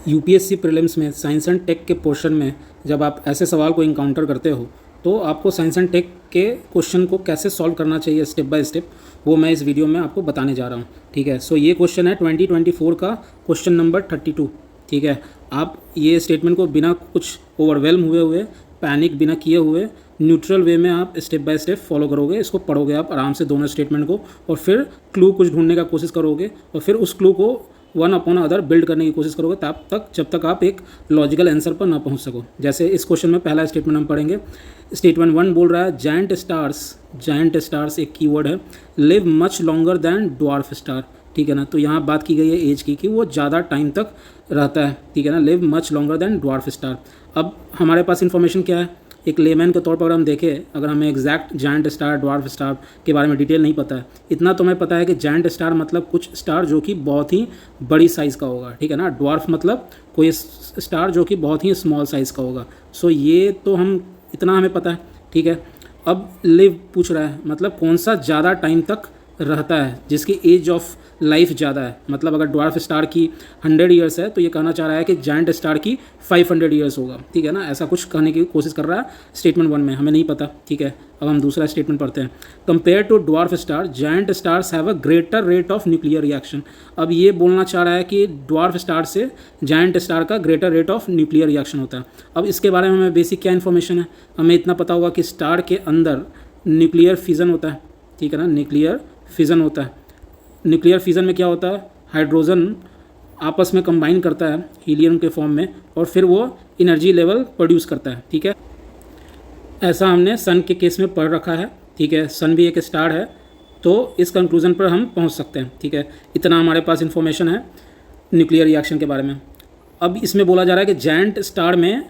UPSC prelims में science and take के portion में जब आप ऐसे सवाल को इनकाउंटर करते हो तो आपको साइंस एंड टेक के क्वेश्चन को कैसे सॉल्व करना चाहिए स्टेप बाय स्टेप, वो मैं इस वीडियो में आपको बताने जा रहा हूँ। ठीक है, सो ये क्वेश्चन है 2024 का क्वेश्चन नंबर 32। ठीक है, आप ये स्टेटमेंट को बिना कुछ ओवरवेलम हुए पैनिक बिना किए हुए न्यूट्रल वे में आप स्टेप बाय स्टेप फॉलो करोगे। इसको पढ़ोगे आप आराम से दोनों स्टेटमेंट को, और फिर क्लू कुछ ढूंढने का कोशिश करोगे, और फिर उस क्लू को वन अपॉन अदर बिल्ड करने की कोशिश करोगे तब तक जब तक आप एक लॉजिकल आंसर पर ना पहुंच सको। जैसे इस क्वेश्चन में पहला स्टेटमेंट हम पढ़ेंगे। स्टेटमेंट 1 बोल रहा है जायंट स्टार्स एक कीवर्ड है, live much longer than dwarf star. ठीक है ना, तो यहाँ बात की गई है एज की कि वो ज़्यादा टाइम तक रहता है। ठीक है ना, live much longer than dwarf star. अब हमारे पास इन्फॉर्मेशन क्या है, एक लेमैन के तौर पर अगर हम देखें, अगर हमें exact giant star dwarf star के बारे में डिटेल नहीं पता है, इतना तो हमें पता है कि जायंट स्टार मतलब कुछ स्टार जो कि बहुत ही बड़ी साइज़ का होगा। ठीक है ना, ड्वार्फ मतलब कोई स्टार जो कि बहुत ही स्मॉल साइज़ का होगा। सो ये तो हम इतना हमें पता है। ठीक है, अब लिव पूछ रहा है, मतलब कौन सा ज़्यादा टाइम तक रहता है, जिसकी एज ऑफ लाइफ ज़्यादा है। मतलब अगर ड्वार्फ स्टार की 100 ईयर्स है तो ये कहना चाह रहा है कि जायंट स्टार की 500 ईयर्स होगा। ठीक है ना, ऐसा कुछ कहने की कोशिश कर रहा है स्टेटमेंट 1 में, हमें नहीं पता। ठीक है, अब हम दूसरा स्टेटमेंट पढ़ते हैं। Compare to dwarf star giant stars have a greater rate of nuclear reaction. अब ये बोलना चाह रहा है कि ड्वार्फ स्टार से जायंट स्टार का greater rate of nuclear reaction होता है। अब इसके बारे में हमें बेसिक क्या इन्फॉर्मेशन है, हमें इतना पता होगा कि स्टार के अंदर न्यूक्लियर फिजन होता है। ठीक है ना, न्यूक्लियर फिजन होता है। न्यूक्लियर फिजन में क्या होता है, हाइड्रोजन आपस में कंबाइन करता है हीलियम के फॉर्म में, और फिर वो एनर्जी लेवल प्रोड्यूस करता है। ठीक है, ऐसा हमने सन के केस में पढ़ रखा है। ठीक है, सन भी एक स्टार है, तो इस कंक्लूजन पर हम पहुंच सकते हैं। ठीक है, इतना हमारे पास इन्फॉर्मेशन है न्यूक्लियर रिएक्शन के बारे में। अब इसमें बोला जा रहा है कि जायंट स्टार में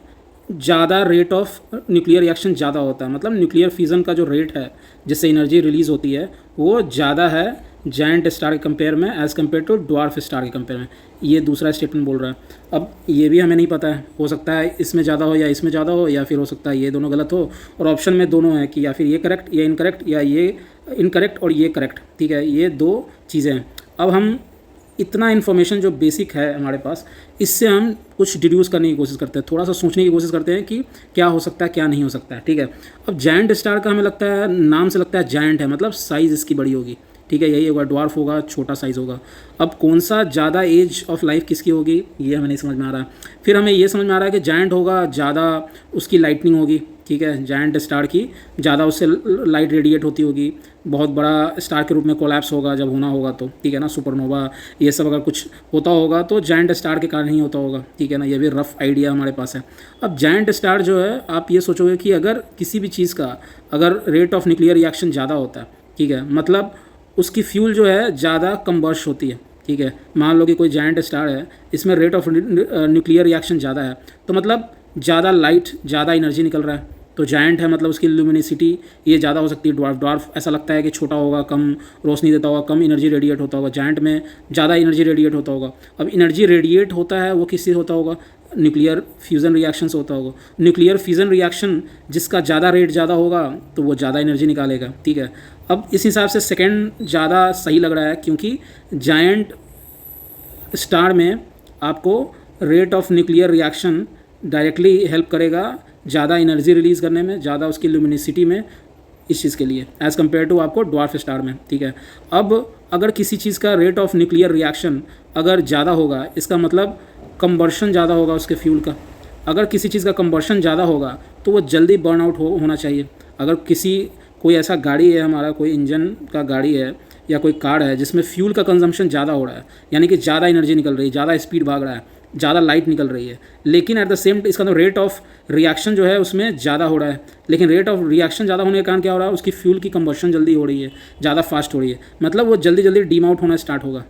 ज़्यादा रेट ऑफ न्यूक्लियर रिएक्शन ज़्यादा होता है, मतलब न्यूक्लियर फिजन का जो रेट है जिससे एनर्जी रिलीज़ होती है वो ज़्यादा है जायंट स्टार के कंपेयर में as compare to dwarf star के कंपेयर में। ये दूसरा स्टेटमेंट बोल रहा है। अब ये भी हमें नहीं पता है, हो सकता है इसमें ज़्यादा हो या इसमें ज़्यादा हो, या फिर हो सकता है ये दोनों गलत हो, और ऑप्शन में दोनों है कि या फिर ये करेक्ट या इनकरेक्ट, या ये इनकरेक्ट और ये करेक्ट। ठीक है, ये दो चीज़ें हैं। अब हम इतना इन्फॉर्मेशन जो बेसिक है हमारे पास, इससे हम कुछ डिड्यूस करने की कोशिश करते हैं, थोड़ा सा सोचने की कोशिश करते हैं कि क्या हो सकता है क्या नहीं हो सकता है। ठीक है, अब जायंट स्टार का हमें लगता है, नाम से लगता है जायंट है, मतलब साइज़ इसकी बड़ी होगी। ठीक है, यही होगा, ड्वार्फ होगा, छोटा साइज़ होगा। अब कौन सा ज़्यादा एज ऑफ लाइफ किसकी होगी ये हमें नहीं समझ में आ रहा है। फिर हमें ये समझ में आ रहा है कि जायंट होगा, ज़्यादा उसकी लाइटनिंग होगी। ठीक है, जायंट स्टार की ज़्यादा उससे लाइट रेडिएट होती होगी, बहुत बड़ा स्टार के रूप में कोलैप्स होगा जब होना होगा तो। ठीक है ना, सुपरनोवा ये सब अगर कुछ होता होगा तो जायंट स्टार के कारण ही होता होगा। ठीक है ना, ये भी रफ आइडिया हमारे पास है। अब जायंट स्टार जो है, आप ये सोचोगे कि अगर किसी भी चीज़ का अगर रेट ऑफ न्यूक्लियर रिएक्शन ज़्यादा होता है, ठीक है, मतलब उसकी फ्यूल जो है ज़्यादा कंबर्श होती है। ठीक है, मान लो कि कोई जायंट स्टार है, इसमें रेट ऑफ न्यूक्लियर रिएक्शन ज़्यादा है, तो मतलब ज़्यादा लाइट, ज़्यादा एनर्जी निकल रहा है। तो जायंट है मतलब उसकी ल्यूमिनिसिटी ये ज़्यादा हो सकती है। ड्वार्फ ऐसा लगता है कि छोटा होगा, कम रोशनी देता होगा, कम एनर्जी रेडिएट होता होगा। जायंट में ज़्यादा एनर्जी रेडिएट होता होगा। अब एनर्जी रेडिएट होता है वो किससे होता होगा, न्यूक्लियर फ्यूज़न रिएक्शन से होता होगा। न्यूक्लियर फ्यूज़न रिएक्शन जिसका ज़्यादा रेट ज़्यादा होगा तो वो ज़्यादा एनर्जी निकालेगा। ठीक है, अब इस हिसाब से सेकंड ज़्यादा सही लग रहा है, क्योंकि जायंट स्टार में आपको rate of nuclear reaction directly help करेगा ज़्यादा एनर्जी रिलीज़ करने में, ज़्यादा उसकी ल्यूमिनिसिटी में, इस चीज़ के लिए एज़ कम्पेयर टू आपको ड्वार्फ स्टार में। ठीक है, अब अगर किसी चीज़ का रेट ऑफ न्यूक्लियर रिएक्शन अगर ज़्यादा होगा, इसका मतलब कंबर्शन ज़्यादा होगा उसके फ्यूल का। अगर किसी चीज़ का कंबर्शन ज़्यादा होगा तो वो जल्दी बर्न आउट होना चाहिए। अगर कोई ऐसा गाड़ी है, हमारा कोई इंजन का गाड़ी है या कोई कार है जिसमें फ्यूल का कंजम्पशन ज़्यादा हो रहा है, यानी कि ज़्यादा एनर्जी निकल रही है, ज़्यादा स्पीड भाग रहा है, ज़्यादा लाइट निकल रही है, लेकिन एट द सेम इसका तो रेट ऑफ रिएक्शन जो है उसमें ज़्यादा हो रहा है। लेकिन रेट ऑफ रिएक्शन ज़्यादा होने के कारण क्या हो रहा है, उसकी फ्यूल की कंबर्शन जल्दी हो रही है, ज़्यादा फास्ट हो रही है, मतलब वो जल्दी जल्दी डीम आउट होना स्टार्ट होगा,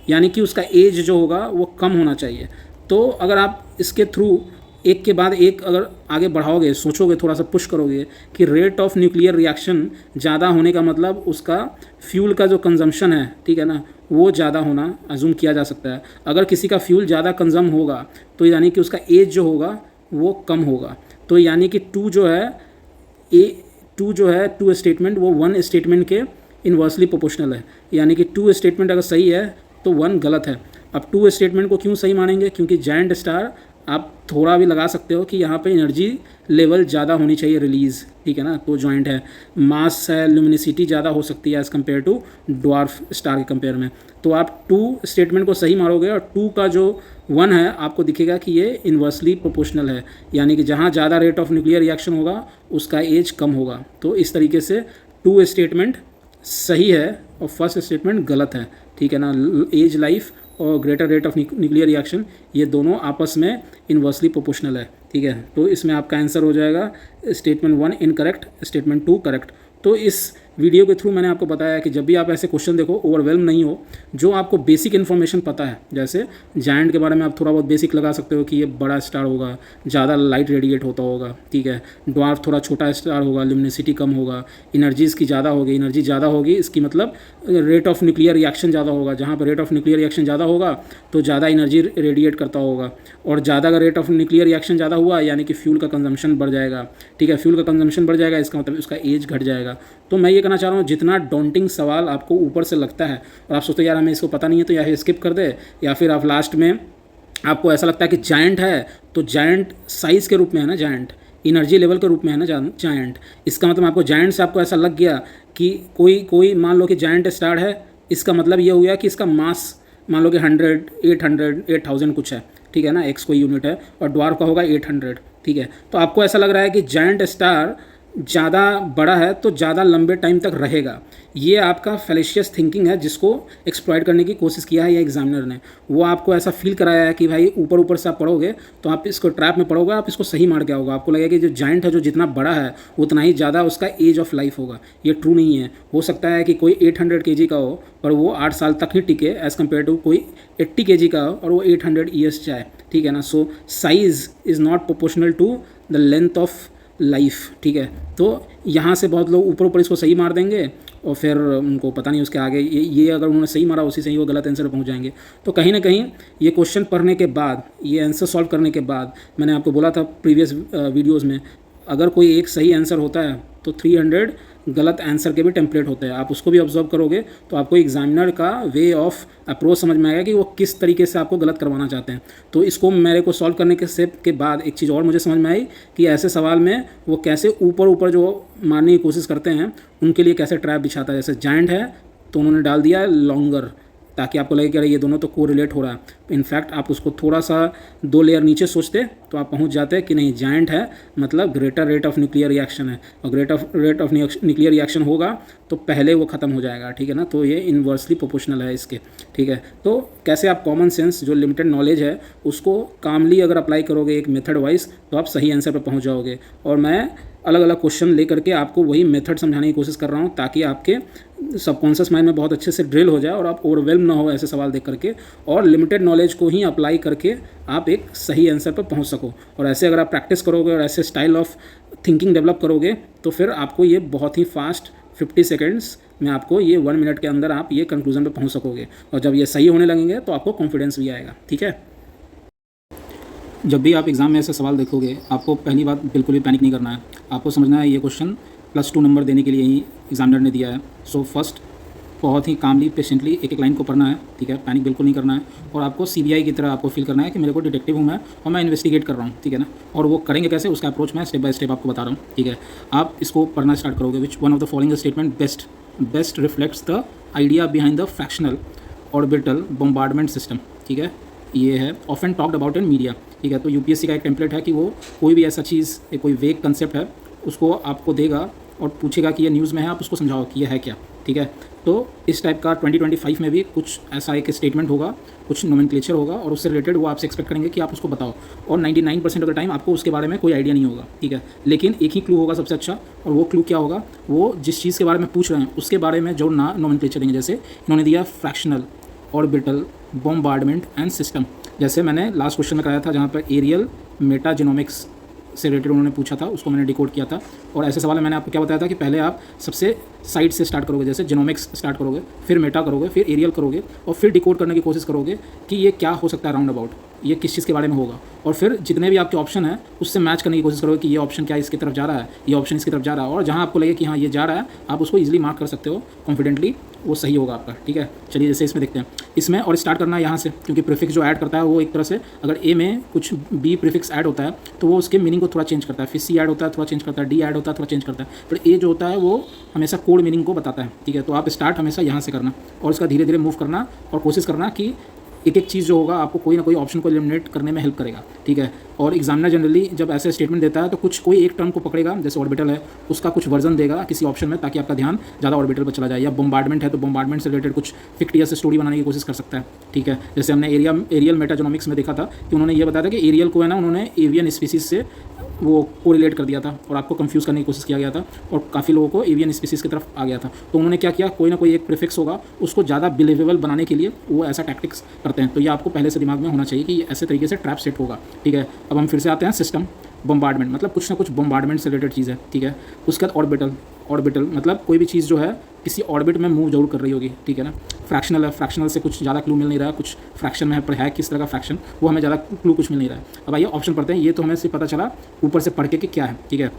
यानी कि उसका एज जो होगा वो कम होना चाहिए। तो अगर आप इसके थ्रू एक के बाद एक अगर आगे बढ़ाओगे, सोचोगे, थोड़ा सा पुश करोगे कि रेट ऑफ न्यूक्लियर रिएक्शन ज़्यादा होने का मतलब उसका फ्यूल का जो कंजम्पशन है, ठीक है ना, वो ज़्यादा होना अजूम किया जा सकता है। अगर किसी का फ्यूल ज़्यादा कंजम होगा तो यानी कि उसका एज जो होगा वो कम होगा। तो यानी कि टू स्टेटमेंट वो वन स्टेटमेंट के इन्वर्सली प्रोपोर्शनल है, यानी कि टू स्टेटमेंट अगर सही है तो वन गलत है। अब टू स्टेटमेंट को क्यों सही मानेंगे, क्योंकि जायंट स्टार आप थोड़ा भी लगा सकते हो कि यहाँ पे एनर्जी लेवल ज़्यादा होनी चाहिए रिलीज़, ठीक है ना, तो जॉइंट है, मास है, ल्यूमिनिसिटी ज़्यादा हो सकती है as compare to dwarf star के कंपेयर में। तो आप टू स्टेटमेंट को सही मारोगे और टू का जो वन है आपको दिखेगा कि ये इन्वर्सली प्रोपोर्शनल है, यानी कि जहाँ ज़्यादा रेट ऑफ न्यूक्लियर रिएक्शन होगा उसका एज कम होगा। तो इस तरीके से टू स्टेटमेंट सही है और फर्स्ट स्टेटमेंट गलत है, ठीक है ना। एज लाइफ और greater rate of nuclear reaction ये दोनों आपस में इन्वर्सली प्रोपोर्शनल है, ठीक है। तो इसमें आपका आंसर हो जाएगा स्टेटमेंट 1 इनकरेक्ट, स्टेटमेंट 2 करेक्ट। तो इस वीडियो के थ्रू मैंने आपको बताया कि जब भी आप ऐसे क्वेश्चन देखो ओवरवेल्म नहीं हो, जो आपको बेसिक इन्फॉर्मेशन पता है, जैसे जायंट के बारे में आप थोड़ा बहुत बेसिक लगा सकते हो कि ये बड़ा स्टार होगा, ज़्यादा लाइट रेडिएट होता होगा, ठीक है। ड्वार्फ थोड़ा छोटा स्टार होगा, ल्यूमिनिसिटी कम होगा, एनर्जी इसकी ज़्यादा होगी, एनर्जी ज़्यादा होगी इसकी मतलब रेट ऑफ न्यूक्लियर रिएक्शन ज़्यादा होगा, जहाँ पर रेट ऑफ न्यूक्लियर रिएक्शन ज़्यादा होगा तो ज़्यादा एनर्जी रेडिएट करता होगा, और ज़्यादा अगर रेट ऑफ न्यूक्लियर रिएक्शन ज़्यादा हुआ यानी कि फ्यूल का कंजम्पशन बढ़ जाएगा, ठीक है। फ्यूल का कंजम्पशन बढ़ जाएगा इसका मतलब उसका एज घट जाएगा। तो मैं ये कहना चाह रहा हूँ जितना डॉन्टिंग सवाल आपको ऊपर से लगता है और आप सोचते हो यार हमें इसको पता नहीं है तो या फिर स्किप कर दे, या फिर आप लास्ट में आपको ऐसा लगता है कि जायंट है तो जायंट साइज़ के रूप में है ना, जायंट एनर्जी लेवल के रूप में है ना जायंट, इसका मतलब आपको जायंट से आपको ऐसा लग गया कि कोई मान लो कि जायंट स्टार है, इसका मतलब ये हो गया कि इसका मास मान लो कि 100, 800 कुछ है, ठीक है ना, एक्स कोई यूनिट है और ड्वार्फ का होगा 800, ठीक है। तो आपको ऐसा लग रहा है कि जायंट स्टार ज़्यादा बड़ा है तो ज़्यादा लंबे टाइम तक रहेगा। ये आपका फैलेशियस थिंकिंग है जिसको एक्सप्लॉइट करने की कोशिश किया है ये एग्जामिनर ने। वो आपको ऐसा फील कराया है कि भाई ऊपर ऊपर से आप पढ़ोगे तो आप इसको ट्रैप में पढ़ोगे, आप इसको सही मार के आओगे, आपको लगेगा कि जो जायंट है जो जितना बड़ा है उतना ही ज़्यादा उसका एज ऑफ लाइफ होगा। ये ट्रू नहीं है। हो सकता है कि कोई 800 kg का हो पर वो 8 साल तक ही टिके एज़ कम्पेयर टू कोई 80 kg का हो और वो 800 ईयर्स जाए, ठीक है ना। So size is not proportional to the length of life, ठीक है। तो यहाँ से बहुत लोग ऊपर ऊपर इसको सही मार देंगे और फिर उनको पता नहीं उसके आगे ये अगर उन्होंने सही मारा उसी से ही वो गलत आंसर पर पहुँच जाएंगे। तो कहीं ना कहीं ये क्वेश्चन पढ़ने के बाद, ये आंसर सॉल्व करने के बाद, मैंने आपको बोला था प्रीवियस वीडियोज़ में, अगर कोई एक सही आंसर होता है तो 300 गलत आंसर के भी टेम्पलेट होते हैं। आप उसको भी ऑब्जर्व करोगे तो आपको एग्जामिनर का वे ऑफ अप्रोच समझ में आएगा कि वो किस तरीके से आपको गलत करवाना चाहते हैं। तो इसको मेरे को सॉल्व करने के स्टेप के बाद एक चीज़ और मुझे समझ में आई कि ऐसे सवाल में वो कैसे ऊपर ऊपर जो मारने की कोशिश करते हैं उनके लिए कैसे ट्रैप बिछाता है। जैसे जायंट है तो उन्होंने डाल दिया लॉन्गर, ताकि आपको लगे कि अरे ये दोनों तो कोरिलेट हो रहा है। इनफैक्ट आप उसको थोड़ा सा 2 लेयर नीचे सोचते तो आप पहुंच जाते कि नहीं, जायंट है मतलब greater rate of nuclear reaction है, और रेट ऑफ न्यूक्लियर रिएक्शन होगा तो पहले वो ख़त्म हो जाएगा, ठीक है ना। तो ये इन्वर्सली प्रोपोर्शनल है इसके, ठीक है। तो कैसे आप कॉमन सेंस जो लिमिटेड नॉलेज है उसको कामली अगर अप्लाई करोगे एक मेथड वाइज तो आप सही आंसर पर पहुँच जाओगे। और मैं अलग अलग क्वेश्चन लेकर के आपको वही मेथड समझाने की कोशिश कर रहा हूँ ताकि आपके सबकॉन्शियस माइंड में बहुत अच्छे से ड्रिल हो जाए और आप ओवरवेल्म ना हो ऐसे सवाल देख करके, और लिमिटेड नॉलेज को ही अप्लाई करके आप एक सही आंसर पर पहुंच सको। और ऐसे अगर आप प्रैक्टिस करोगे और ऐसे स्टाइल ऑफ थिंकिंग डेवलप करोगे तो फिर आपको ये बहुत ही फास्ट 50 सेकेंड्स में आपको ये 1 मिनट के अंदर आप ये कंक्लूजन पर पहुँच सकोगे। और जब ये सही होने लगेंगे तो आपको कॉन्फिडेंस भी आएगा, ठीक है। जब भी आप एग्ज़ाम में ऐसे सवाल देखोगे आपको पहली बात बिल्कुल भी पैनिक नहीं करना है। आपको समझना है ये क्वेश्चन +2 नंबर देने के लिए ही एग्जामिनर ने दिया है। सो फर्स्ट बहुत ही कामली पेशेंटली एक एक लाइन को पढ़ना है, ठीक है, पैनिक बिल्कुल नहीं करना है। और आपको CBI की तरह आपको फील करना है कि मेरे को डिटेक्टिव हूँ मैं और मैं इन्वेस्टिगेट कर रहा हूँ, ठीक है ना। और वो करेंगे कैसे उसका अप्रोच मैं स्टेप बाय स्टेप आपको बता रहा हूँ, ठीक है। आप इसको पढ़ना स्टार्ट करोगे। Which one of the following statement best reflects the idea behind the fractional orbital bombardment system, ठीक है। ये है often talked about in media, ठीक है। तो UPSC का एक टेम्पलेट है कि वो कोई भी ऐसा चीज़ कोई वेग कंसेप्ट है उसको आपको देगा और पूछेगा कि ये न्यूज़ में है, आप उसको समझाओ कि ये है क्या, ठीक है। तो इस टाइप का 2025 में भी कुछ ऐसा एक स्टेटमेंट होगा, कुछ नोमेनक्लेचर होगा और उससे रिलेटेड वो आपसे एक्सपेक्ट करेंगे कि आप उसको बताओ। और 99% ऑफ द टाइम आपको उसके बारे में कोई आइडिया नहीं होगा, ठीक है। लेकिन एक ही क्लू होगा सबसे अच्छा, और वो क्लू क्या होगा, वो जिस चीज़ के बारे में पूछ रहे हैं उसके बारे में जो नोमेनक्लेचर देंगे। जैसे इन्होंने दिया fractional orbital bombardment and system, जैसे मैंने लास्ट क्वेश्चन में कराया था जहाँ पर एरियल मेटाजेनोमिक्स से रिलेटेड उन्होंने पूछा था, उसको मैंने डिकोड किया था। और ऐसे सवाल में मैंने आपको क्या बताया था कि पहले आप सबसे साइड से स्टार्ट करोगे, जैसे जेनोमिक्स स्टार्ट करोगे, फिर मेटा करोगे, फिर एरियल करोगे और फिर डिकोड करने की कोशिश करोगे कि ये क्या हो सकता है राउंड अबाउट, ये किस चीज़ के बारे में होगा। और फिर जितने भी आपके ऑप्शन है उससे मैच करने की कोशिश करोगे कि ये ऑप्शन क्या इसकी तरफ जा रहा है, ये ऑप्शन इसकी तरफ जा रहा है। और जहाँ आपको लगे कि हाँ ये जा रहा है आप उसको ईजिली मार्क कर सकते हो कॉन्फिडेंटली वो सही होगा आपका। ठीक है, चलिए जैसे इसमें देखते हैं इसमें, और स्टार्ट करना है यहाँ से, क्योंकि प्रीफिक्स जो ऐड करता है वो एक तरह से, अगर ए में कुछ बी प्रीफिक्स ऐड होता है तो वो उसके मीनिंग को थोड़ा चेंज करता है, फिर सी ऐड होता है थोड़ा चेंज करता है, डी ऐड होता है थोड़ा चेंज करता है, पर ए जो होता है वो हमेशा कोड मीनिंग को बताता है। ठीक है, तो आप स्टार्ट हमेशा यहाँ से करना और उसका धीरे धीरे मूव करना और कोशिश करना कि एक एक चीज़ जो होगा आपको कोई ना कोई ऑप्शन को एलिमिनेट करने में हेल्प करेगा। ठीक है, और एग्जामिनर जनरली जब ऐसे स्टेटमेंट देता है तो कुछ कोई एक टर्म को पकड़ेगा, जैसे ऑर्बिटल है उसका कुछ वर्जन देगा किसी ऑप्शन में, ताकि आपका ध्यान ज़्यादा ऑर्बिटल पर चला जाए, या बम्बार्डमेंट है तो बम्बार्डमेंट से रिलेटेड कुछ फिक्टियस स्टोरी बनाने की कोशिश कर सकता है। ठीक है, जैसे हमने एरियल मेटाजोनॉमिक्स में देखा था कि उन्होंने ये बताया था कि एरियल को है ना उन्होंने एवियन स्पीसीज से वो कोरिलेट कर दिया था और आपको कंफ्यूज करने की कोशिश किया गया था और काफ़ी लोगों को एवियन स्पीसीज़ की तरफ आ गया था। तो उन्होंने क्या किया, कोई ना कोई एक प्रीफिक्स होगा उसको ज़्यादा बिलीवेबल बनाने के लिए वो ऐसा टैक्टिक्स करते हैं। तो ये आपको पहले से दिमाग में होना चाहिए कि ये ऐसे तरीके से ट्रैप सेट होगा। ठीक है, अब हम फिर से आते हैं सिस्टम। बम्बार्डमेंट मतलब कुछ ना कुछ बम्बार्डमेंट से रिलेटेड चीज़ है। ठीक है, उसके बाद ऑर्बिटल मतलब कोई भी चीज़ जो है किसी ऑर्बिट में मूव जरूर कर रही होगी। ठीक है ना, फ्रैक्शनल है, फ्रैक्शनल से कुछ ज़्यादा क्लू मिल नहीं रहा है, कुछ फ्रैक्शन में है पर है किस तरह का फ्रैक्शन वो हमें ज़्यादा क्लू कुछ मिल नहीं रहा है। अब आइए ऑप्शन पढ़ते हैं, ये तो हमें सिर्फ पता चला ऊपर से पढ़ के कि क्या है। ठीक है,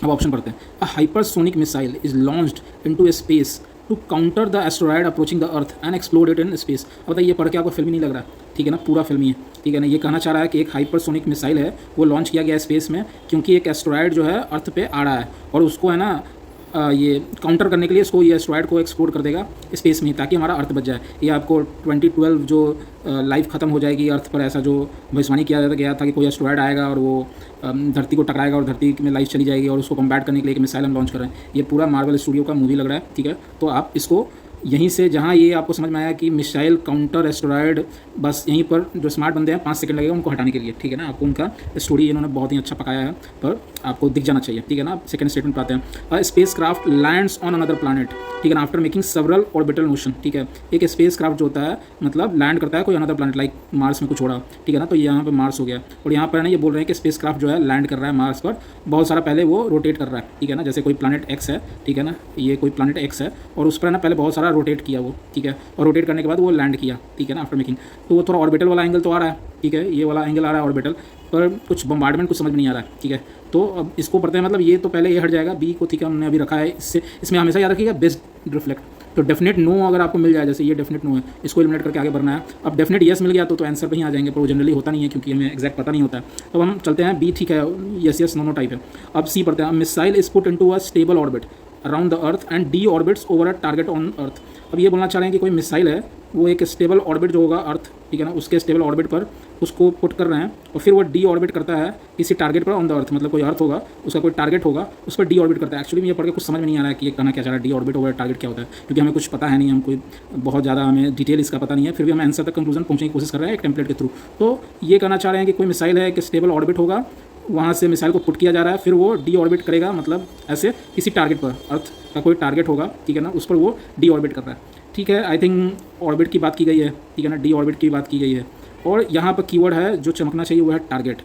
अब ऑप्शन पढ़ते हैं। A hypersonic missile is launched into a space to counter the asteroid approaching the earth and explode it in space. अब बताइए ये पढ़ के आपको फिल्मी नहीं लग रहा? ठीक है ना, पूरा फिल्मी है। ठीक है ना, ये कहना चाह रहा है कि एक हाइपरसोनिक मिसाइल है वो लॉन्च किया गया स्पेस में, क्योंकि एक एस्टेरॉयड जो है अर्थ पे आ रहा है और उसको है ना ये काउंटर करने के लिए इसको ये एस्टेरॉयड को एक्सप्लोर कर देगा स्पेस में, ताकि हमारा अर्थ बच जाए। ये आपको 2012 जो लाइफ ख़त्म हो जाएगी अर्थ पर, ऐसा जो भविष्यवाणी किया गया था कि कोई एस्टेरॉयड आएगा और वो धरती को टकराएगा और धरती में लाइफ चली जाएगी और उसको कम्बैट करने के लिए एक मिसाइल हम लॉन्च कर रहे हैं। ये पूरा मार्वल स्टूडियो का मूवी लग रहा है। ठीक है, तो आप इसको यहीं से जहाँ ये आपको समझ में आया कि मिसाइल काउंटर एस्टेरॉयड, बस यहीं पर जो स्मार्ट बंदे हैं 5 सेकंड लगेगा उनको हटाने के लिए। ठीक है ना, आपको उनका स्टोरी इन्होंने बहुत ही अच्छा पकाया है, पर आपको दिख जाना चाहिए। ठीक है ना, सेकंड स्टेटमेंट पे आते हैं। Space craft lands on another planet. ठीक है ना, after making several orbital motion. ठीक है, एक स्पेस क्राफ्ट जो होता है मतलब लैंड करता है कोई अनदर प्लानट, लाइक मार्स में कुछ हो रहा। ठीक है ना, तो यहाँ पे मार्स हो गया और यहाँ पर ना ये बोल रहे हैं कि स्पेस क्राफ्ट जो है लैंड कर रहा है मार्स पर, बहुत सारा पहले वो रोटेट कर रहा है। ठीक है ना, जैसे कोई प्लानट एक्स है। ठीक है ना, ये कोई प्लानट एक्स है और उस पर ना पहले बहुत सारा रोटेट किया वो। ठीक है, और रोटेट करने के बाद वो लैंड किया। ठीक है ना, आफ्टर मेकिंग, तो वो थोड़ा ऑर्बिटल वाला एंगल तो आ रहा है। ठीक है, ये वाला एंगल आ रहा है ऑर्बिटल, पर कुछ बम्बार्डमेंट कुछ समझ में नहीं आ रहा है। ठीक है, तो अब इसको पढ़ते हैं, मतलब ये तो पहले ये हट जाएगा बी को। ठीक है, हमने अभी रखा है, इससे इसमें हमेशा याद रखिएगा बेस्ट रिफ्लेक्ट। तो डेफिनेट नो अगर आपको मिल जाए, जैसे ये डेफिनेट नो है, इसको एलिमिनेट करके आगे बढ़ना है। अब डेफिनेट येस मिल गया तो आंसर पे ही आ जाएंगे, पर वो जनरली होता नहीं है क्योंकि हमें एक्जैक्ट पता नहीं होता है। तो हम चलते हैं बी। ठीक है, यस नो टाइप है। अब सी पढ़ते हैं। Missile is put into a stable orbit around the earth and D orbits over a target on earth. अब ये बोलना चाह रहे हैं कि कोई मिसाइल है वो एक स्टेबल ऑर्बिट जो होगा अर्थ, ठीक है ना, उसके स्टेबल ऑर्बिट पर उसको पुट कर रहे हैं और फिर वो डी ऑर्बिट करता है किसी टारगेट पर ऑन द अर्थ, मतलब कोई अर्थ होगा उसका कोई टारगेट होगा उस पर डी ऑर्बिट करता है। एक्चुअली ये पढ़ के कुछ समझ में नहीं आ रहा है कि ये कहना क्या चाह रहा है, डी ऑर्बिट ओवर टारगेट क्या होता है, क्योंकि हमें कुछ पता है नहीं, हम कोई बहुत ज़्यादा हमें डिटेल इसका पता नहीं है, फिर भी हम आंसर तक कंक्लूजन पहुंचने की कोशिश कर रहे हैं एक टेम्पलेट के थ्रू। तो ये कहना चाह रहे हैं कि कोई मिसाइल है कि स्टेबल ऑर्बिट होगा, वहाँ से मिसाइल को पुट किया जा रहा है, फिर वो डी ऑर्बिट करेगा, मतलब ऐसे किसी टारगेट पर, अर्थ का कोई टारगेट होगा, ठीक है ना, उस पर वो डी ऑर्बिट कर रहा है। ठीक है, आई थिंक ऑर्बिट की बात की गई है, ठीक है ना, डी ऑर्बिट की बात की गई है, और यहाँ पर कीवर्ड है जो चमकना चाहिए वो है टारगेट,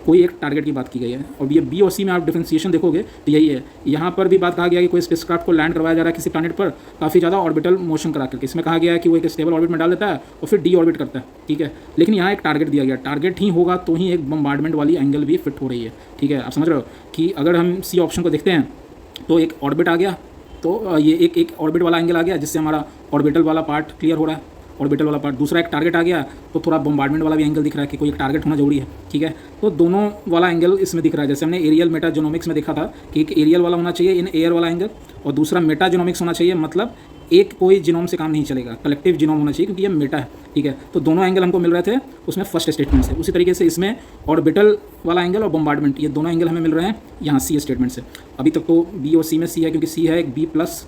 कोई एक टारगेट की बात की गई है। और ये बी और सी में आप डिफरेंशिएशन देखोगे तो यही है। यहाँ पर भी बात कहा गया कि कोई स्पेसक्राफ्ट को लैंड करवाया जा रहा है किसी प्लैनेट पर काफ़ी ज़्यादा ऑर्बिटल मोशन करा करके, इसमें कहा गया है कि वो एक स्टेबल ऑर्बिट में डाल देता है और फिर डी ऑर्बिट करता है, ठीक है, लेकिन यहाँ एक टारगेट दिया गया, टारगेट ही होगा तो ही एक बम्बार्डमेंट वाली एंगल भी फिट हो रही है। ठीक है, आप समझ रहे हो कि अगर हम सी ऑप्शन को देखते हैं तो एक ऑर्बिट आ गया, तो ये एक ऑर्बिट वाला एंगल आ गया जिससे हमारा ऑर्बिटल वाला पार्ट क्लियर हो रहा है, ऑर्बिटल वाला पार्ट। दूसरा एक टारगेट आ गया तो थोड़ा बम्बार्डमेंट वाला भी एंगल दिख रहा है कि कोई एक टारगेट होना जरूरी है, ठीक है, तो दोनों वाला एंगल इसमें दिख रहा है। जैसे हमने एरियल मेटाजोनोमिक्स में देखा था कि एक एरियल वाला होना चाहिए इन एयर वाला एंगल, और दूसरा मेटाजोनोमिक्स होना चाहिए, मतलब एक कोई जीनोम से काम नहीं चलेगा, कलेक्टिव जीनोम होना चाहिए क्योंकि ये मेटा है, ठीक है। तो दोनों एंगल हमको मिल रहे थे उसमें फर्स्ट स्टेटमेंट से। उसी तरीके से इसमें ऑर्बिटल वाला एंगल और बम्बार्डमेंट, ये दोनों एंगल हमें मिल रहे हैं यहाँ सी स्टेटमेंट से। अभी तक तो बी और सी में सी है क्योंकि सी है एक बी प्लस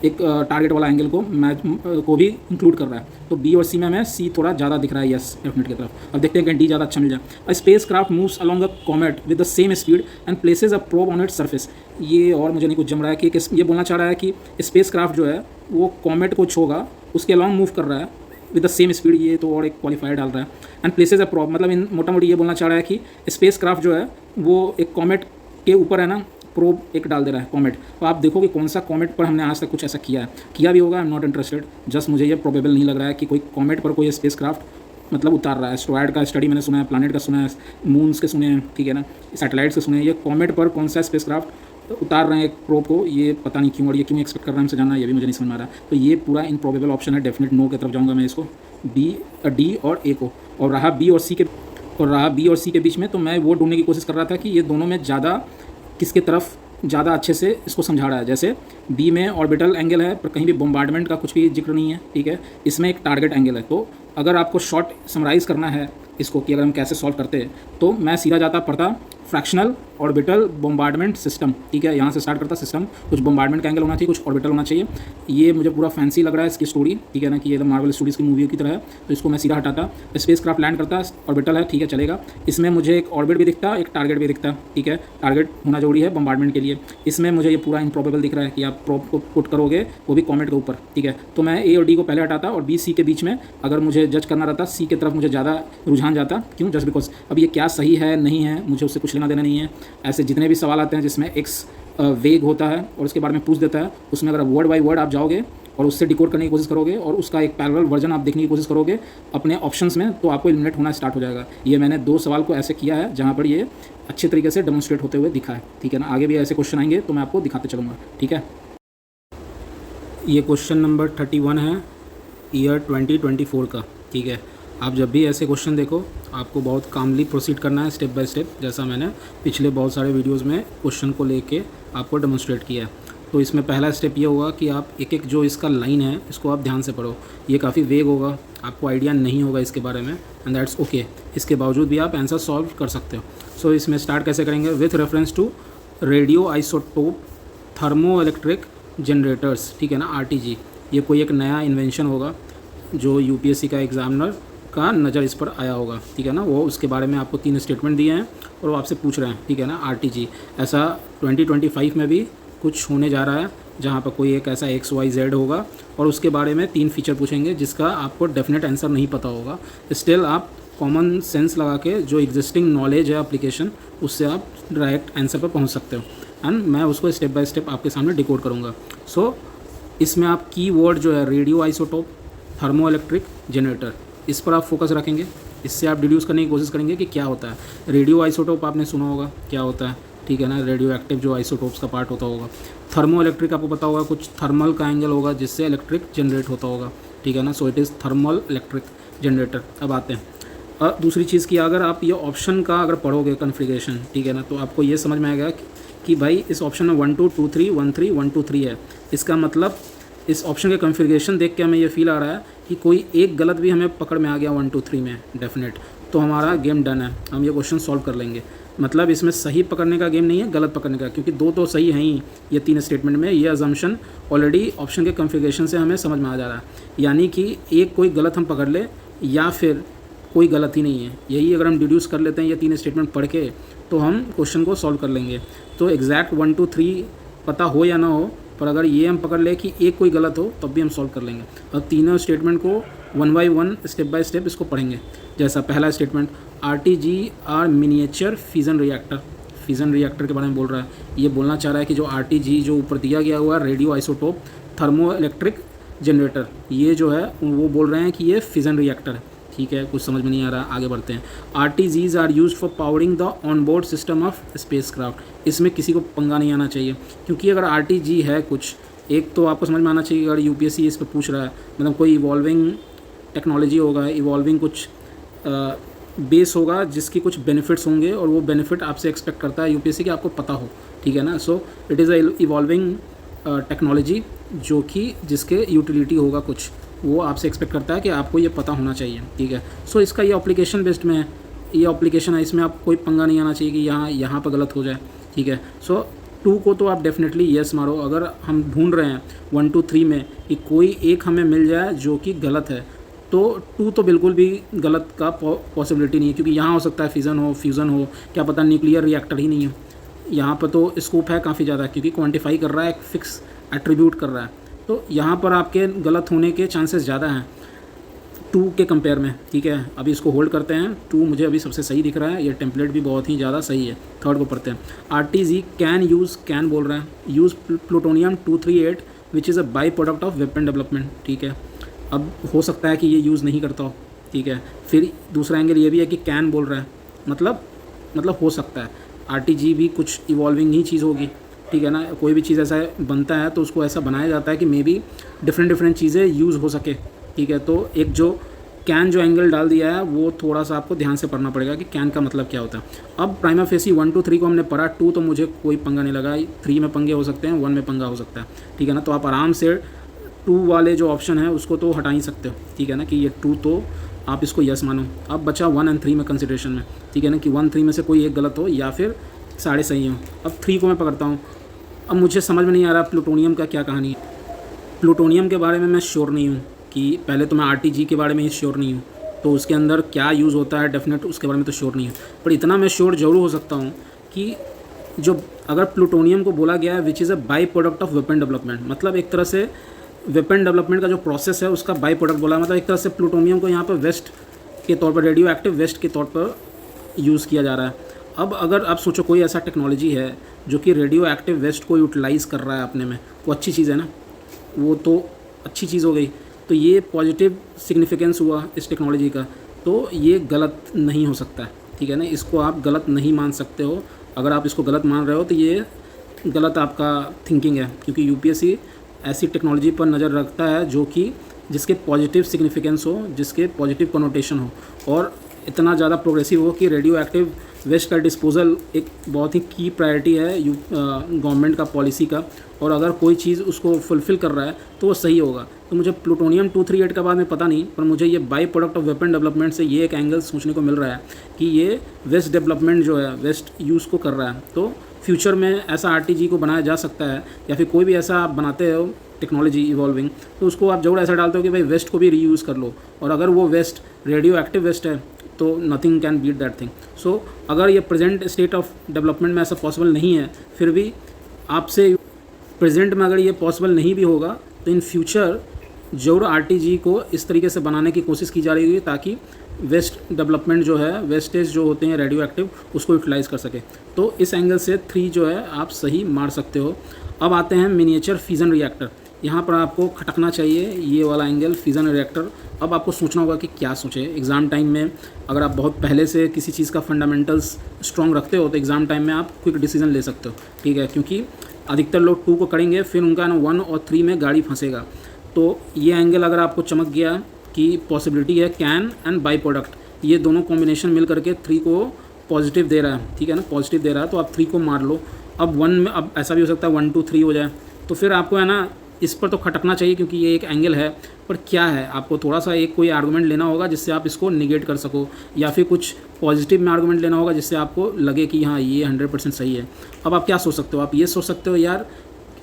एक टारगेट वाला एंगल को भी इंक्लूड कर रहा है, तो बी और सी में हमें सी थोड़ा ज़्यादा दिख रहा है यस डेफिनेट की तरफ। अब देखते हैं कि डी ज़्यादा अच्छा मिल जाए। A space craft moves along a comet with the same speed and places a probe on its surface. ये और मुझे नहीं कुछ जम रहा है कि ये बोलना चाह रहा है कि स्पेस क्राफ्ट जो है वो कॉमेट को छोगा उसके अलॉन्ग मूव कर रहा है विद द सेम स्पीड, ये तो और एक क्वालिफायर डाल रहा है। एंड प्लेसेस अ प्रोब, मतलब इन मोटा मोटी ये बोलना चाह रहा है कि स्पेस क्राफ्ट जो है वो एक कॉमेट के ऊपर है ना प्रोब एक डाल दे रहा है कॉमेट। तो आप देखो कि कौन सा कॉमेट पर हमने आज तक कुछ ऐसा किया भी होगा, I am not interested, just मुझे ये प्रोबेबल नहीं लग रहा है कि कोई कॉमेट पर कोई स्पेस क्राफ्ट मतलब उतार रहा है। एस्ट्रॉयड का स्टडी मैंने सुना है, प्लानट का सुना है, मून्स के सुने हैं, ठीक है ना, सैटेलाइट्स के सुने हैं, ये कॉमेट पर कौन सा स्पेस क्राफ्ट उतार रहे हैं एक प्रोब को, ये पता नहीं क्यों, और ये क्यों एक्सपेक्ट कर रहे हैं हमसे जानना, ये भी मुझे नहीं समझ में आ रहा। तो ये पूरा इनप्रोबेबल ऑप्शन है, डेफिनेट नो की तरफ जाऊँगा मैं इसको, डी और ए को। और रहा बी और सी के बीच में, तो मैं वो ढूंढने की कोशिश कर रहा था कि ये दोनों में ज़्यादा किसके तरफ ज़्यादा अच्छे से इसको समझा रहा है। जैसे बी में ऑर्बिटल एंगल है पर कहीं भी बॉम्बार्डमेंट का कुछ भी जिक्र नहीं है, ठीक है। इसमें एक टारगेट एंगल है। तो अगर आपको शॉर्ट समराइज़ करना है इसको कि अगर हम कैसे सॉल्व करते हैं, तो मैं सीधा जाता पढ़ता फ्रैक्शनल ऑर्बिटल बॉम्बार्डमेंट सिस्टम, ठीक है। यहाँ से स्टार्ट करता सिस्टम, कुछ बॉम्बार्डमेंट का एंगल होना चाहिए, कुछ ऑर्बिटल होना चाहिए। ये मुझे पूरा फैंसी लग रहा है इसकी स्टोरी, ठीक है ना, कि ये मार्वल स्टूडियोज़ की मूवी की तरह है। तो इसको मैं सीधा हटाता, स्पेस क्राफ्ट लैंड करता, ऑर्बिटल है, ठीक है, चलेगा। इसमें मुझे एक ऑर्बिट भी दिखता, एक टारगेट भी दिखता, ठीक है। टारगेट होना जरूरी है बॉम्बार्डमेंट के लिए। इसमें मुझे ये पूरा इम्प्रॉबेबल दिख रहा है कि आप प्रोब को पुट करोगे, वो भी कॉमेट के ऊपर, ठीक है। तो मैं ए और डी को पहले हटाता और बी सी के बीच में अगर मुझे जज करना रहता, सी की तरफ मुझे ज़्यादा रुझान जाता। क्यों? जस्ट बिकॉज अब ये क्या सही है नहीं है मुझे उससे कुछ लेना देना नहीं है। ऐसे जितने भी सवाल आते हैं जिसमें एक्स वेग होता है और उसके बारे में पूछ देता है, उसमें अगर वर्ड बाय वर्ड आप जाओगे और उससे डिकोड करने की कोशिश करोगे और उसका एक पैरेलल वर्जन आप देखने की कोशिश करोगे अपने ऑप्शंस में, तो आपको एलिमिनेट होना स्टार्ट हो जाएगा। ये मैंने 2 सवाल को ऐसे किया है जहाँ पर ये अच्छे तरीके से डेमोन्स्ट्रेट होते हुए दिखा है, ठीक है ना। आगे भी ऐसे क्वेश्चन आएंगे तो मैं आपको दिखाते चलूँगा, ठीक है। ये क्वेश्चन नंबर 31 है ईयर 2024 का, ठीक है। आप जब भी ऐसे क्वेश्चन देखो आपको बहुत कामली प्रोसीड करना है, स्टेप बाय स्टेप, जैसा मैंने पिछले बहुत सारे वीडियोस में क्वेश्चन को लेके आपको डेमोन्स्ट्रेट किया है। तो इसमें पहला स्टेप ये होगा कि आप एक एक जो इसका लाइन है इसको आप ध्यान से पढ़ो। ये काफ़ी वेग होगा, आपको आइडिया नहीं होगा इसके बारे में, एंड दैट्स ओके। इसके बावजूद भी आप आंसर सॉल्व कर सकते हो। सो इसमें स्टार्ट कैसे करेंगे? With reference to radio isotope thermo electric generators, ठीक है ना, RTG। ये कोई एक नया इन्वेंशन होगा जो UPSC का एग्जामिनर का नज़र इस पर आया होगा, ठीक है ना। वो उसके बारे में आपको 3 स्टेटमेंट दिए हैं और वो आपसे पूछ रहे हैं, ठीक है ना, RTG। ऐसा 2025 में भी कुछ होने जा रहा है जहाँ पर कोई एक ऐसा XYZ होगा और उसके बारे में 3 फीचर पूछेंगे जिसका आपको डेफिनेट आंसर नहीं पता होगा। स्टिल आप कॉमन सेंस लगा के जो एग्जिस्टिंग नॉलेज है एप्लीकेशन, उससे आप डायरेक्ट आंसर पर पहुँच सकते हो, एंड मैं उसको स्टेप बाय स्टेप आपके सामने डिकोड करूँगा। सो इसमें आप कीवर्ड जो है radio isotope thermo electric generator, इस पर आप फोकस रखेंगे। इससे आप डिड्यूस करने की कोशिश करेंगे कि क्या होता है। रेडियो आइसोटोप आपने सुना होगा क्या होता है, ठीक है ना, रेडियो एक्टिव जो आइसोटोप्स का पार्ट होता होगा। थर्मो इलेक्ट्रिक आपको पता होगा, कुछ थर्मल का एंगल होगा जिससे इलेक्ट्रिक जनरेट होता होगा, ठीक है ना। So it is thermal electric generator. अब आते हैं दूसरी चीज़ की, अगर आप ये ऑप्शन का अगर पढ़ोगे कन्फिगरेशन, ठीक है ना, तो आपको ये समझ में आएगा कि भाई इस ऑप्शन में 1 2 2 3 1 3 1 2 3 है। इसका मतलब इस ऑप्शन के कन्फिगरेशन देख के हमें ये फील आ रहा है कि कोई एक गलत भी हमें पकड़ में आ गया 1 2 3 में डेफिनेट, तो हमारा गेम डन है, हम ये क्वेश्चन सॉल्व कर लेंगे। मतलब इसमें सही पकड़ने का गेम नहीं है, गलत पकड़ने का, क्योंकि 2 तो सही हैं ही ये 3 स्टेटमेंट में। ये अजम्पशन ऑलरेडी ऑप्शन के कन्फिगरेशन से हमें समझ में आ जा रहा है, यानी कि एक कोई गलत हम पकड़ ले या फिर कोई गलत ही नहीं है। यही अगर हम डिड्यूस कर लेते हैं ये 3 स्टेटमेंट पढ़ के, तो हम क्वेश्चन को सॉल्व कर लेंगे। तो एग्जैक्ट 1 2 3 पता हो या ना हो, पर अगर ये हम पकड़ ले कि एक कोई गलत हो तब भी हम सॉल्व कर लेंगे। अब तीनों स्टेटमेंट को 1 बाय 1 स्टेप बाय स्टेप इसको पढ़ेंगे। जैसा पहला statement, RTG are miniature fusion reactor, fusion reactor के बारे में बोल रहा है। ये बोलना चाह रहा है कि जो RTG जो ऊपर दिया गया हुआ है radio isotope thermo electric generator, ये जो है वो बोल रहे हैं कि ये फ्यूजन रिएक्टर है, ठीक है। कुछ समझ में नहीं आ रहा, आगे बढ़ते हैं। RTGs are use for powering the onboard system of spacecraft. इसमें किसी को पंगा नहीं आना चाहिए, क्योंकि अगर RTG है कुछ एक, तो आपको समझ में आना चाहिए अगर UPSC इस पर पूछ रहा है, मतलब कोई इवॉल्विंग टेक्नोलॉजी होगा, इवॉल्विंग कुछ बेस होगा जिसकी कुछ बेनिफिट्स होंगे, और वो बेनिफिट आपसे एक्सपेक्ट करता है UPSC कि आपको पता हो, ठीक है ना। So it is a evolving technology जो कि जिसके यूटिलिटी होगा कुछ, वो आपसे एक्सपेक्ट करता है कि आपको ये पता होना चाहिए, ठीक है। सो इसका ये एप्लीकेशन बेस्ड में है, ये एप्लीकेशन है, इसमें आप कोई पंगा नहीं आना चाहिए कि यहाँ पर गलत हो जाए, ठीक है। सो 2 को तो आप डेफिनेटली येस मारो। अगर हम ढूंढ रहे हैं 1 2 3 में कि कोई एक हमें मिल जाए जो कि गलत है, तो 2 तो बिल्कुल भी गलत का पॉसिबिलिटी नहीं है, क्योंकि यहाँ हो सकता है फ्यूज़न हो, क्या पता न्यूक्लियर रिएक्टर ही नहीं हो। यहाँ पर तो स्कोप है काफ़ी ज़्यादा, क्योंकि क्वांटिफाई कर रहा है, एक फिक्स एट्रीब्यूट कर रहा है, तो यहाँ पर आपके गलत होने के चांसेस ज़्यादा हैं 2 के कंपेयर में, ठीक है। अभी इसको होल्ड करते हैं, 2 मुझे अभी सबसे सही दिख रहा है, ये टेम्पलेट भी बहुत ही ज़्यादा सही है। थर्ड को पढ़ते हैं। RTG कैन बोल रहा है, use plutonium 238 which is a by product of weapon development, ठीक है। अब हो सकता है कि ये यूज़ नहीं करता हो, ठीक है। फिर दूसरा एंगल ये भी है कि कैन बोल रहा है, मतलब हो सकता है RTG भी कुछ इवॉल्विंग ही चीज़ होगी, ठीक है ना। कोई भी चीज़ ऐसा बनता है तो उसको ऐसा बनाया जाता है कि मे बी डिफरेंट चीज़ें यूज़ हो सके, ठीक है। तो एक जो कैन जो एंगल डाल दिया है वो थोड़ा सा आपको ध्यान से पढ़ना पड़ेगा कि कैन का मतलब क्या होता है। अब प्राइमा फेसी 1 2 3 को हमने पढ़ा, 2 तो मुझे कोई पंगा नहीं लगा, 3 में पंगे हो सकते हैं, 1 में पंगा हो सकता है, ठीक है ना। तो आप आराम से 2 वाले जो ऑप्शन है उसको तो हटा ही सकते हो, ठीक है ना, कि ये 2 तो आप इसको यस मानो। अब बचा 1 और 3 में कंसिडरेशन में, ठीक है ना, कि 1 3 में से कोई एक गलत हो या फिर सारे सही हो। अब 3 को मैं पकड़ता हूँ। अब मुझे समझ में नहीं आ रहा प्लूटोनियम का क्या कहानी है। प्लूटोनियम के बारे में मैं श्योर नहीं हूँ कि पहले तो मैं आरटीजी के बारे में ही श्योर नहीं हूँ, तो उसके अंदर क्या यूज़ होता है डेफिनेट उसके बारे में तो श्योर नहीं है। पर इतना मैं श्योर जरूर हो सकता हूँ कि जो अगर प्लूटोनियम को बोला गया है which is a by product of weapon development, मतलब एक तरह से वेपन डेवलपमेंट का जो प्रोसेस है उसका बाई प्रोडक्ट बोला, मतलब एक तरह से प्लूटोनियम को यहाँ पर वेस्ट के तौर पर, रेडियो एक्टिव वेस्ट के तौर पर यूज़ किया जा रहा है। अब अगर आप सोचो कोई ऐसा टेक्नोलॉजी है जो कि रेडियो एक्टिव वेस्ट को यूटिलाइज़ कर रहा है अपने में, वो अच्छी चीज़ है ना, वो तो अच्छी चीज़ हो गई। तो ये पॉजिटिव सिग्निफिकेंस हुआ इस टेक्नोलॉजी का, तो ये गलत नहीं हो सकता है, ठीक है ना। इसको आप गलत नहीं मान सकते हो। अगर आप इसको गलत मान रहे हो तो ये गलत आपका थिंकिंग है, क्योंकि यूपीएससी ऐसी टेक्नोलॉजी पर नज़र रखता है जो कि जिसके पॉजिटिव सिग्निफिकेंस हो, जिसके पॉजिटिव कनोटेशन हो, और इतना ज़्यादा प्रोग्रेसिव हो कि रेडियो एक्टिव वेस्ट का डिस्पोजल एक बहुत ही की प्रायोरिटी है गवर्नमेंट का पॉलिसी का, और अगर कोई चीज़ उसको फुलफ़िल कर रहा है तो वो सही होगा। तो मुझे प्लूटोनियम 238 का बाद में पता नहीं, पर मुझे ये by product of weapon development से ये एक एंगल सोचने को मिल रहा है कि ये वेस्ट डेवलपमेंट जो है वेस्ट यूज़ को कर रहा है। तो फ्यूचर में ऐसा आरटीजी को बनाया जा सकता है, या फिर कोई भी ऐसा आप बनाते हो टेक्नोलॉजी इवॉल्विंग, तो उसको आप जरूर ऐसा डालते हो कि भाई वेस्ट को भी रीयूज़ कर लो, और अगर वो वेस्ट रेडियो एक्टिव वेस्ट है तो nothing can beat that thing. So अगर ये प्रेजेंट स्टेट ऑफ डेवलपमेंट में ऐसा पॉसिबल नहीं है, फिर भी आपसे प्रेजेंट में अगर ये पॉसिबल नहीं भी होगा तो इन फ्यूचर जरूर आरटीजी को इस तरीके से बनाने की कोशिश की जा रही है ताकि वेस्ट डेवलपमेंट जो है, वेस्टेज जो होते हैं रेडियो एक्टिव, उसको यूटिलाइज़ कर सके। तो इस एंगल से 3 जो है आप सही मार सकते हो। अब आते हैं मिनिएचर फिजन रिएक्टर। यहाँ पर आपको खटकना चाहिए ये वाला एंगल फिजन रिएक्टर। अब आपको सोचना होगा कि क्या सोचे। एग्ज़ाम टाइम में अगर आप बहुत पहले से किसी चीज़ का फंडामेंटल्स स्ट्रॉन्ग रखते हो तो एग्ज़ाम टाइम में आप क्विक डिसीजन ले सकते हो, ठीक है, क्योंकि अधिकतर लोग 2 को करेंगे, फिर उनका ना 1 और 3 में गाड़ी फंसेगा। तो ये एंगल अगर आपको चमक गया कि पॉसिबिलिटी है कैन एंड बाई प्रोडक्ट, ये दोनों कॉम्बिनेशन मिल करके 3 को पॉजिटिव दे रहा है, ठीक है ना, पॉजिटिव दे रहा है, तो आप 3 को मार लो। अब 1 में, अब ऐसा भी हो सकता है 1 2 3 हो जाए, तो फिर आपको है ना इस पर तो खटकना चाहिए क्योंकि ये एक एंगल है। पर क्या है, आपको थोड़ा सा एक कोई आर्गूमेंट लेना होगा जिससे आप इसको निगेट कर सको, या फिर कुछ पॉजिटिव में आर्गूमेंट लेना होगा जिससे आपको लगे कि हाँ ये 100% सही है। अब आप क्या सोच सकते हो, आप ये सोच सकते हो यार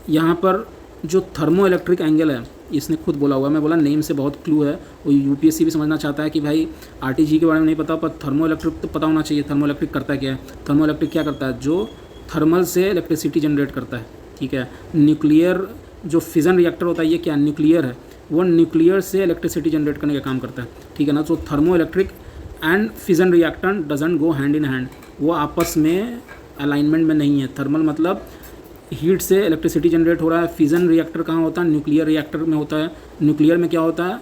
यहाँ पर जो थर्मो इलेक्ट्रिक एंगल है, इसने खुद बोला हुआ, मैं बोला नेम से बहुत क्लू है, वो यूपीएससी भी समझना चाहता है कि भाई आरटीजी के बारे में नहीं पता पर थर्मो इलेक्ट्रिक तो पता होना चाहिए। थर्मो इलेक्ट्रिक करता क्या है, थर्मो इलेक्ट्रिक क्या करता है, जो थर्मल से इलेक्ट्रिसिटी जनरेट करता है, ठीक है। न्यूक्लियर जो फिजन रिएक्टर होता है ये क्या न्यूक्लियर है, वो न्यूक्लियर से इलेक्ट्रिसिटी जनरेट करने का काम करता है, ठीक है ना। तो thermo electric and fission reactor doesn't go hand in hand, वो आपस में अलाइनमेंट में नहीं है। थर्मल मतलब हीट से इलेक्ट्रिसिटी जनरेट हो रहा है, फिजन रिएक्टर कहाँ होता है, न्यूक्लियर रिएक्टर में होता है। न्यूक्लियर में क्या होता है,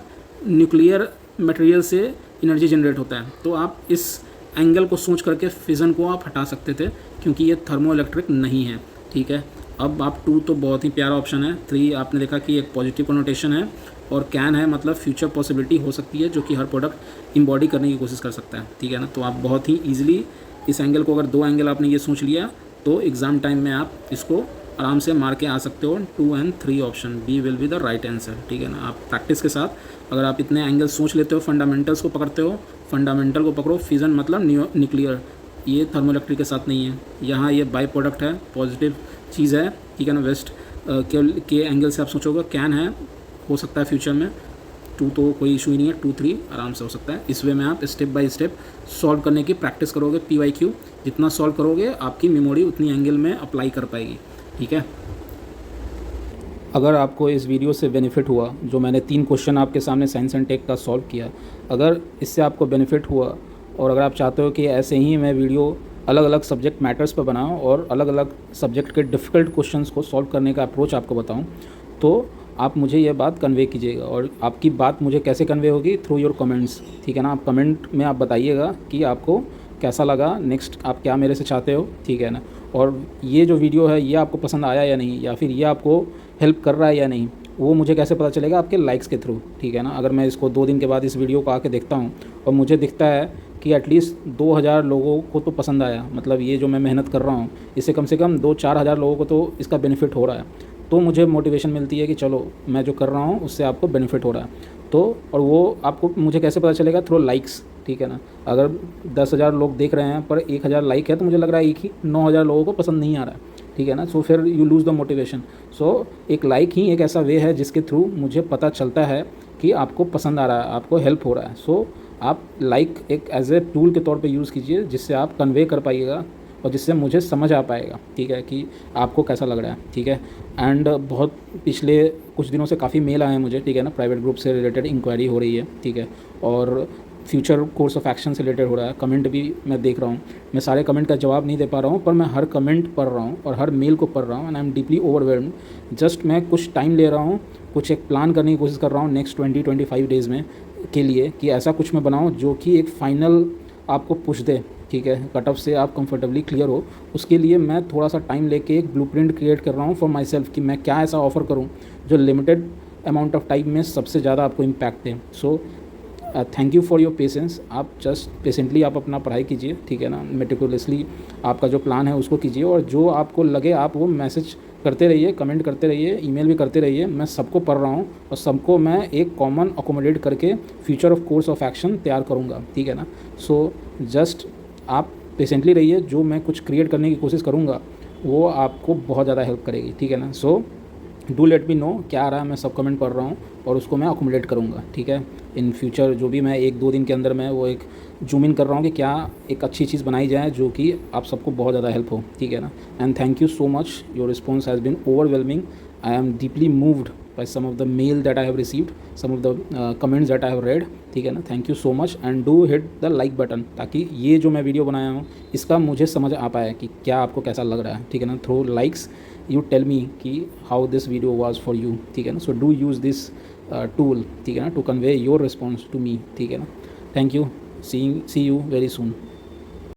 न्यूक्लियर मटेरियल से एनर्जी जनरेट होता है। तो आप इस एंगल को सोच करके फिजन को आप हटा सकते थे क्योंकि ये थर्मो इलेक्ट्रिक नहीं है, ठीक है। अब आप 2 तो बहुत ही प्यारा ऑप्शन है, 3 आपने देखा कि एक पॉजिटिव कनोटेशन है, और कैन है मतलब फ्यूचर पॉसिबिलिटी हो सकती है जो कि हर प्रोडक्ट इम्बॉडी करने की कोशिश कर सकता है, ठीक है ना। तो आप बहुत ही ईजिली इस एंगल को, अगर 2 एंगल आपने ये सोच लिया तो एग्ज़ाम टाइम में आप इसको आराम से मार के आ सकते हो। 2 और 3 option B will be the right answer, ठीक है ना। आप प्रैक्टिस के साथ अगर आप इतने एंगल सोच लेते हो, फंडामेंटल्स को पकड़ते हो, फंडामेंटल को पकड़ो, फिजन मतलब न्यूक्लियर, ये थर्मोइलेक्ट्रिक के साथ नहीं है, यहाँ ये बाई प्रोडक्ट है, पॉजिटिव चीज़ है, ठीक है ना। वेस्ट के एंगल से आप सोचोगे कैन है, हो सकता है फ्यूचर में 2 तो कोई इशू ही नहीं है, 2 3 आराम से हो सकता है। इस वे में आप स्टेप बाय स्टेप सॉल्व करने की प्रैक्टिस करोगे। PYQ जितना सॉल्व करोगे आपकी मेमोरी उतनी एंगल में अप्लाई कर पाएगी, ठीक है। अगर आपको इस वीडियो से बेनिफिट हुआ, जो मैंने 3 क्वेश्चन आपके सामने साइंस एंड टेक का सॉल्व किया, अगर इससे आपको बेनिफिट हुआ और अगर आप चाहते हो कि ऐसे ही मैं वीडियो अलग अलग सब्जेक्ट मैटर्स पर बनाऊं और अलग अलग सब्जेक्ट के डिफ़िकल्ट क्वेश्चंस को सॉल्व करने का अप्रोच आपको बताऊं, तो आप मुझे ये बात कन्वे कीजिएगा। और आपकी बात मुझे कैसे कन्वे होगी, थ्रू योर कमेंट्स, ठीक है ना। आप कमेंट में आप बताइएगा कि आपको कैसा लगा, नेक्स्ट आप क्या मेरे से चाहते हो, ठीक है ना। और ये जो वीडियो है ये आपको पसंद आया या नहीं, या फिर ये आपको हेल्प कर रहा है या नहीं, वो मुझे कैसे पता चलेगा? आपके लाइक्स के थ्रू, ठीक है ना। अगर मैं इसको 2 दिन के बाद इस वीडियो को आके देखता हूँ और मुझे दिखता है कि एटलीस्ट 2000 लोगों को तो पसंद आया, मतलब ये जो मैं मेहनत कर रहा हूँ इससे कम से कम 2-4 हज़ार लोगों को तो इसका बेनिफिट हो रहा है, तो मुझे मोटिवेशन मिलती है कि चलो मैं जो कर रहा हूँ उससे आपको बेनिफिट हो रहा है। तो और वो आपको मुझे कैसे पता चलेगा? थ्रू लाइक्स, ठीक है ना। अगर 10,000 लोग देख रहे हैं पर 1000 लाइक है, तो मुझे लग रहा है एक ही 9000 लोगों को पसंद नहीं आ रहा है, ठीक है ना। सो फिर यू लूज़ द मोटिवेशन। सो एक लाइक ही एक ऐसा वे है जिसके थ्रू मुझे पता चलता है कि आपको पसंद आ रहा है, आपको हेल्प हो रहा है। सो आप लाइक एक एज ए टूल के तौर पे यूज़ कीजिए, जिससे आप कन्वे कर पाइएगा और जिससे मुझे समझ आ पाएगा, ठीक है, कि आपको कैसा लग रहा है, ठीक है। एंड बहुत पिछले कुछ दिनों से काफ़ी मेल आए हैं मुझे, ठीक है ना, प्राइवेट ग्रुप से रिलेटेड इंक्वायरी हो रही है, ठीक है, और फ्यूचर कोर्स ऑफ एक्शन से रिलेटेड हो रहा है। कमेंट भी मैं देख रहा हूँ, मैं सारे कमेंट का जवाब नहीं दे पा रहा हूँ, पर मैं हर कमेंट पढ़ रहा हूँ और हर मेल को पढ़ रहा हूँ, and I am deeply overwhelmed. Just मैं कुछ टाइम ले रहा हूँ, कुछ एक प्लान करने की कोशिश कर रहा हूँ नेक्स्ट 20-25 डेज़ में के लिए, कि ऐसा कुछ मैं बनाऊँ जो कि एक फ़ाइनल आपको पुश दे, ठीक है, कट ऑफ से आप कंफर्टेबली क्लियर हो। उसके लिए मैं थोड़ा सा टाइम लेके एक ब्लूप्रिंट क्रिएट कर रहा हूँ फॉर माई सेल्फ, कि मैं क्या ऐसा ऑफ़र करूँ जो लिमिटेड अमाउंट ऑफ टाइम में सबसे ज़्यादा आपको impact they. So thank you for your patience. आप जस्ट पेशेंटली आप अपना पढ़ाई कीजिए, ठीक है ना, मेटिकुलसली आपका जो प्लान है उसको कीजिए, और जो आपको लगे आप वो मैसेज करते रहिए, कमेंट करते रहिए, ईमेल भी करते रहिए। मैं सबको पढ़ रहा हूँ और सबको मैं एक कॉमन अकोमोडेट करके future of course of action तैयार करूँगा, ठीक है ना। सो जस्ट आप पेशेंटली रहिए, जो मैं कुछ क्रिएट करने की कोशिश करूँगा वो आपको बहुत ज़्यादा हेल्प करेगी, ठीक है ना। So do let me know क्या आ रहा है, मैं सब कमेंट पढ़ रहा हूँ और उसको मैं अकोमोडेट करूँगा, ठीक है। इन फ्यूचर जो भी मैं 1-2 दिन के अंदर मैं वो एक जूम इन कर रहा हूँ कि क्या एक अच्छी चीज़ बनाई जाए जो कि आप सबको बहुत ज़्यादा हेल्प हो, ठीक है ना। And thank you so much, your response has been overwhelming. I am deeply moved by some of the mail that I have received, some of the comments that I have read, ठीक है ना। Thank you so much, and do hit the like button, ताकि ये जो मैं video बनाया हूँ इसका मुझे समझ आ पाए कि क्या आपको कैसा लग रहा है, ठीक है ना। Through likes you tell me कि how this video was for you, ठीक है ना। So do use this tool, ठीक है ना, to convey your response to me, ठीक है ना। Thank you, see you very soon.